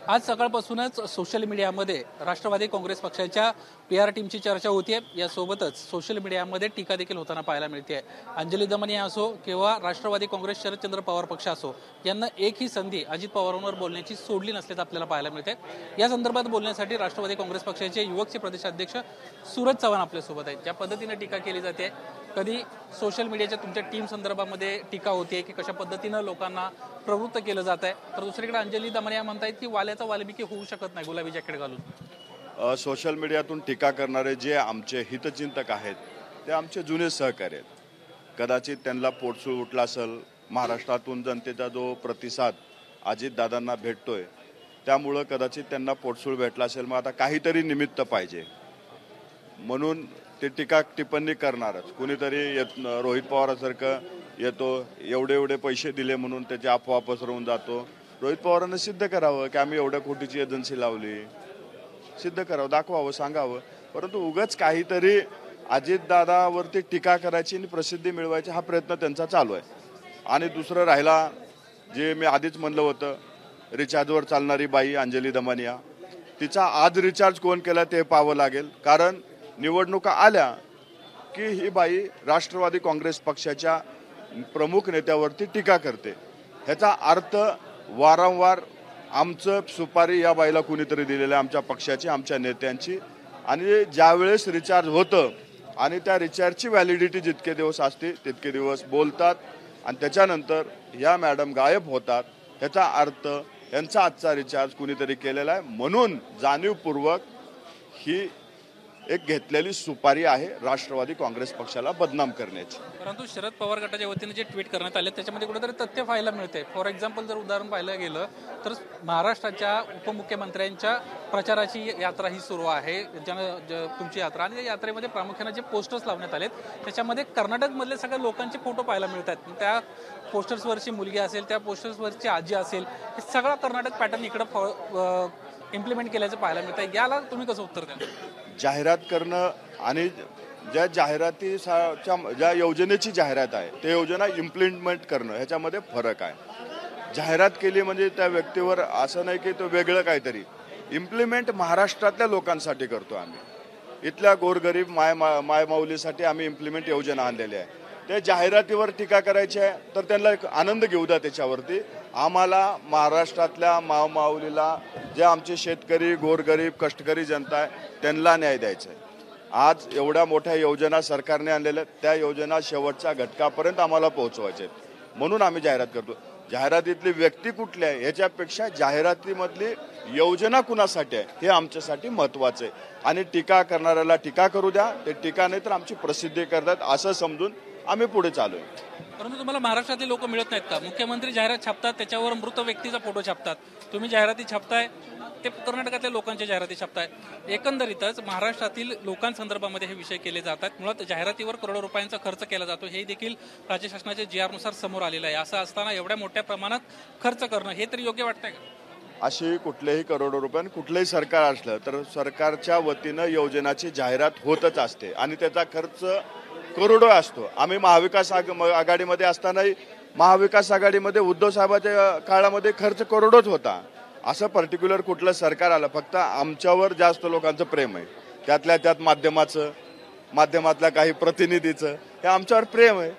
आज सकाळपासूनच सोशल मीडियामध्ये राष्ट्रवादी काँग्रेस पक्षाच्या PR टीमची चर्चा होतीये। यासोबतच सोशल मीडियामध्ये टीका देखील होताना पाहायला मिळते। अंजली दमनिया असो किंवा राष्ट्रवादी काँग्रेस शरदचंद्र पवार पक्ष असो, यांना एकही संधी अजित पवारांवर बोलण्याची सोडली नसल्याचं आपल्याला पाहायला मिळते। या संदर्भात बोलण्यासाठी राष्ट्रवादी काँग्रेस पक्षाचे युवकचे प्रदेशाध्यक्ष सूरज चव्हाण आपल्यासोबत आहेत। ज्या पद्धतीने टीका केली जाते, कधी सोशल मीडियाच्या तुमच्या टीम संदर्भामध्ये टीका होते की कशा पद्धतीने लोकांना प्रवृत्त केलं जात आहे, तर दुसरीकडे अंजली दमनिया म्हणतायत की वाल्याचा वाल्मिकी होऊ शकत नाही गुलाबी जॅकेट घालून। सोशल मीडियातून टीका करणारे जे आमचे हितचिंतक आहेत ते आमचे जुने सहकारी आहेत। कदाचित त्यांना पोटसूळ उठला असेल, महाराष्ट्रातून जनतेचा जो प्रतिसाद अजितदादांना भेटतोय त्यामुळं कदाचित त्यांना पोटसूळ भेटला असेल। मग आता काहीतरी निमित्त पाहिजे म्हणून ते टीका टिप्पणी करणारच। कुणीतरी रोहित पवारांसारखं येतो, एवढे पैसे दिले म्हणून त्याची अफवा पसरवून जातो। रोहित पवारांना सिद्ध करावं की आम्ही एवढ्या कोटीची एजन्सी लावली, सिद्ध करावं, दाखवावं, सांगावं। परंतु उगाच काहीतरी अजितदादावरती टीका करायची आणि प्रसिद्धी मिळवायची हा प्रयत्न त्यांचा चालू आहे। आणि दुसरं राहिला, जे मी आधीच म्हणलं होतं, रिचार्जवर चालणारी बाई अंजली दमनिया, तिचा आज रिचार्ज कोण केला ते पाहावं लागेल। कारण निवडणुका आल्या की ही बाई राष्ट्रवादी काँग्रेस पक्षाच्या प्रमुख नेत्यावरती टीका करते। ह्याचा अर्थ वारंवार आमचं सुपारी या बाईला कुणीतरी दिलेलं आहे, आमच्या पक्षाची, आमच्या नेत्यांची। आणि ज्यावेळेस रिचार्ज होतं आणि त्या रिचार्जची व्हॅलिडिटी जितके दिवस असते तितके दिवस बोलतात आणि त्याच्यानंतर या मॅडम गायब होतात। ह्याचा अर्थ यांचा आजचा रिचार्ज कुणीतरी केलेला आहे, म्हणून जाणीवपूर्वक ही एक घेतलेली सुपारी आहे राष्ट्रवादी काँग्रेस पक्षाला बदनाम करण्याची। परंतु शरद पवार गटाच्या वतीने जे ट्विट करण्यात आले त्याच्यामध्ये कुठेतरी तथ्य पाहायला मिळते। फॉर एक्झाम्पल जर उदाहरण पाहिलं गेलं तर महाराष्ट्राच्या उपमुख्यमंत्र्यांच्या प्रचाराची यात्रा ही सुरू आहे, तुमची यात्रा, आणि त्या यात्रेमध्ये प्रामुख्याने जे पोस्टर्स लावण्यात आलेत त्याच्यामध्ये कर्नाटकमधले सगळ्या लोकांचे फोटो पाहायला मिळतात। त्या पोस्टर्सवरची मुलगी असेल, त्या पोस्टर्सवरची आजी असेल, हे सगळा कर्नाटक पॅटर्न इकडं इम्प्लिमेंट केल्याचं पाहायला मिळतं। याला तुम्ही कसं उत्तर द्या? जाहिरात करणं आणि ज्या जाहिरातीच्या ज्या योजनेची जाहिरात आहे ते योजना इम्प्लिमेंट करणं ह्याच्यामध्ये फरक आहे। जाहिरात केली म्हणजे त्या व्यक्तीवर असं नाही की तो वेगळं काहीतरी, इम्प्लिमेंट महाराष्ट्रातल्या लोकांसाठी करतो आम्ही, इथल्या गोरगरीब मायमाऊलीसाठी आम्ही इम्प्लिमेंट योजना आणलेली आहे। त्या जाहिरातीवर टीका करायची आहे तर त्यांना एक आनंद घेऊ द्या त्याच्यावरती। आम्हाला महाराष्ट्रातल्या मायमाऊलीला, जे आमचे शेतकरी, गोरगरीब, कष्टकरी जनता आहे त्यांना न्याय द्यायचा आहे। आज एवढ्या मोठ्या योजना सरकारने आणलेल्या, त्या योजना शेवटच्या घटकापर्यंत आम्हाला पोहोचवायच्या आहेत, म्हणून आम्ही जाहिरात करतो। जाहिरातीतली व्यक्ती कुठली आहे ह्याच्यापेक्षा जाहिरातीमधली योजना कुणासाठी आहे हे आमच्यासाठी महत्त्वाचं आहे। आणि टीका करणाऱ्याला टीका करू द्या, ते टीका नाही तर आमची प्रसिद्धी करतात असं समजून आम्ही पुढे चालू आहे। परंतु तुम्हाला महाराष्ट्रातले लोक मिळत नाहीत का? मुख्यमंत्री जाहिरात छापतात, त्याच्यावर मृत व्यक्तीचा फोटो छापतात, तुम्ही जाहिराती छापताय, ते कर्नाटकातल्या लोकांच्या जाहिराती छापताय। एकंदरीतच महाराष्ट्रातील लोकांसंदर्भामध्ये हे विषय केले जातात। मुळात जाहिरातीवर करोडो रुपयांचा खर्च केला जातो, हे देखील राज्य शासनाच्या GR नुसार समोर आलेलं आहे। असं असताना एवढ्या मोठ्या प्रमाणात खर्च करणं हे तरी योग्य वाटतंय का? अशी कुठलेही करोडो रुपये कुठलंही सरकार असलं तर सरकारच्या वतीनं योजनाची जाहिरात होतच असते आणि त्याचा खर्च करोडो असतो। आम्ही महाविकास आघाडीमध्ये असतानाही महाविकास आघाडीमध्ये उद्धव साहेबांच्या काळामध्ये खर्च करोडोच होता। असं पर्टिक्युलर कुठलं सरकार आलं, फक्त आमच्यावर जास्त लोकांचं प्रेम आहे, त्यातल्या त्यात माध्यमातल्या काही प्रतिनिधीचं हे आमच्यावर प्रेम आहे।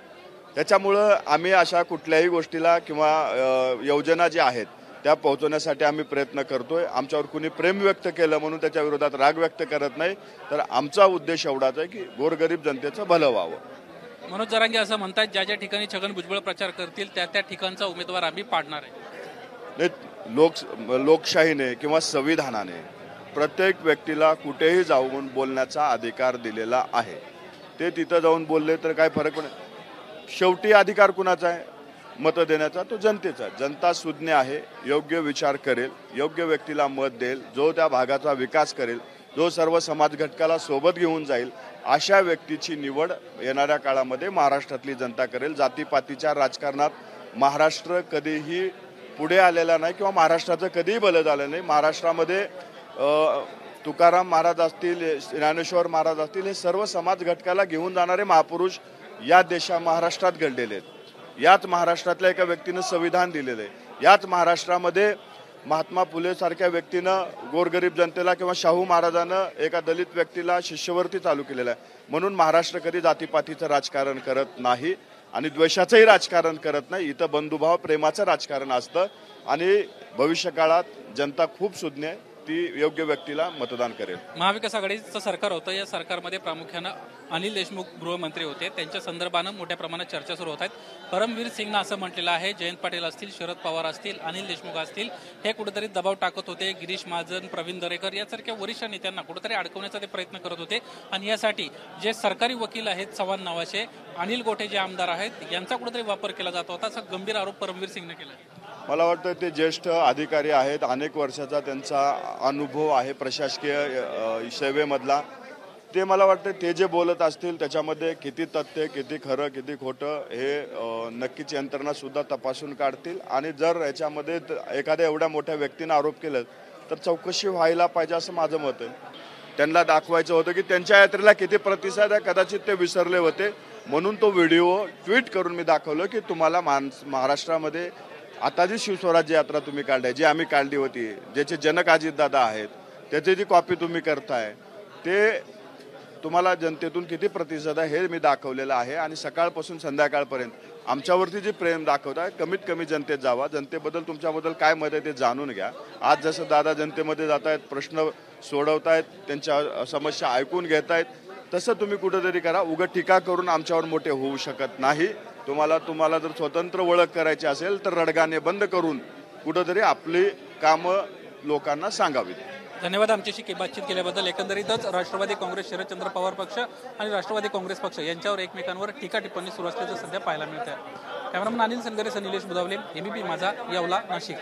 त्याच्यामुळं आम्ही अशा कुठल्याही गोष्टीला किंवा योजना ज्या आहेत त्या पोहोचवण्यासाठी आम्ही प्रयत्न करतोय। आमच्यावर कुणी प्रेम व्यक्त केलं म्हणून त्याच्या विरोधात राग व्यक्त करत नाही, तर आमचा उद्देश एवढाच आहे की गोरगरीब जनतेचं भलं व्हावं। मनोज जरांगे असं म्हणतात, ज्या ज्या ठिकाणी छगन भुजबळ प्रचार करतील त्या त्या ठिकाणचा उमेदवार आम्ही पाडणार आहे। लोकशाहीने किंवा संविधानाने प्रत्येक व्यक्तीला कुठेही जाऊन बोलण्याचा अधिकार दिलेला आहे। ते तिथं जाऊन बोलले तर काय फरक नाही। शेवटी अधिकार कुणाचा आहे? मत देण्याचा, तो जनतेचा। जनता सुज्ञ आहे, योग्य विचार करेल, योग्य व्यक्तीला मत देईल, जो त्या भागाचा विकास करेल, जो सर्व समाज घटकाला सोबत घेऊन जाईल, अशा व्यक्तीची निवड येणाऱ्या काळामध्ये महाराष्ट्रातली जनता करेल। जातीपातीच्या राजकारणात महाराष्ट्र कधीही पुढे आलेला नाही किंवा महाराष्ट्राचं कधीही भलं झालं नाही। महाराष्ट्रामध्ये तुकाराम महाराज असतील, ज्ञानेश्वर महाराज असतील, हे सर्व समाज घटकाला घेऊन जाणारे महापुरुष या महाराष्ट्रात घडलेले आहेत। याच महाराष्ट्रातल्या एका व्यक्तीनं संविधान दिलेलं आहे, याच महाराष्ट्रामध्ये महात्मा फुले सारख्या व्यक्तीनं गोरगरीब जनतेला किंवा शाहू महाराजानं एका दलित व्यक्तीला शिष्यवृत्ती चालू केलेला आहे. म्हणून महाराष्ट्र कधी जातीपातीचं राजकारण करत नाही आणि द्वेषाचंही राजकारण करत नाही. इथं बंधुभाव प्रेमाचं राजकारण असतं आणि भविष्य काळात जनता खूप सुज्ञ आहे, ती योग्य व्यक्तीला मतदान करेल. महाविकास आघाडीचं सरकार होतं, या सरकारमध्ये प्रामुख्यानं अनिल देशमुख गृहमंत्री होते. त्यांच्या संदर्भानं मोठ्या प्रमाणात चर्चा सुरू होत आहेत. परमवीर सिंगनं असं म्हटलेलं आहे, जयंत पाटील असतील, शरद पवार असतील, अनिल देशमुख असतील, हे कुठेतरी दबाव टाकत होते. गिरीश महाजन, प्रवीण दरेकर यासारख्या वरिष्ठ नेत्यांना कुठेतरी अडकवण्याचा ते प्रयत्न करत होते आणि यासाठी जे सरकारी वकील आहेत चव्हाण नावाचे, अनिल गोटे जे आमदार आहेत, यांचा कुठेतरी वापर केला जात होता, असा गंभीर आरोप परमवीर सिंगनं केला. मला वाटतं ते ज्येष्ठ अधिकारी आहेत, अनेक वर्षाचा त्यांचा अनुभव आहे प्रशासकीय सेवेमधला. ते मला वाटतं ते जे बोलत असतील त्याच्यामध्ये किती तथ्य, किती खरं, किती खोटं हे नक्कीच यंत्रणा सुद्धा तपासून काढतील. आणि जर याच्यामध्ये एखाद्या एवढ्या मोठ्या व्यक्तीनं आरोप केला तर चौकशी व्हायला पाहिजे असं माझं मत आहे. त्यांना दाखवायचं होतं की त्यांच्या यात्रेला किती प्रतिसाद आहे, कदाचित ते विसरले होते. म्हणून तो व्हिडिओ ट्विट करून मी दाखवलं की तुम्हाला महाराष्ट्रामध्ये आता जी शिवस्वराज्य यात्रा तुम्ही काढली, जी आम्ही काढली होती, ज्याचे जनक अजितदादा आहेत, त्याची जी कॉपी तुम्ही करताय, ते तुम्हाला जनतेतून किती प्रतिसाद आहे हे मी दाखवलेलं आहे. आणि सकाळपासून संध्याकाळपर्यंत आमच्यावरती जे प्रेम दाखवताय, कमीत कमी जनतेत जावा, जनतेबद्दल तुमच्याबद्दल काय मत आहे ते जाणून घ्या. आज जसं दादा जनतेमध्ये जात आहेत, प्रश्न सोडवतायत, त्यांच्या समस्या ऐकून घेत आहेत, तसं तुम्ही कुठेतरी करा. उगाच टीका करून आमच्यावर मोठे होऊ शकत नाही. तुम्हाला जर स्वतंत्र ओळख करायची असेल तर रडगाणे बंद करून कुठेतरी आपली कामं लोकांना सांगावीत. धन्यवाद आमच्याशी बातचीत केल्याबद्दल. एकंदरीतच राष्ट्रवादी काँग्रेस, शरदचंद्र पवार पक्ष आणि राष्ट्रवादी काँग्रेस पक्ष यांच्यावर एकमेकांवर टीका टिप्पणी सुरू असल्याचं सध्या पाहायला मिळत आहे. कॅमेरामन अनिल संगरे, निलेश बुधावले, एबीपी माझा, येवला, नाशिक.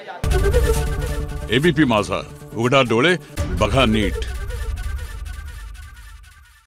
एबीपी माझा, उघडा डोळे बघा नीट.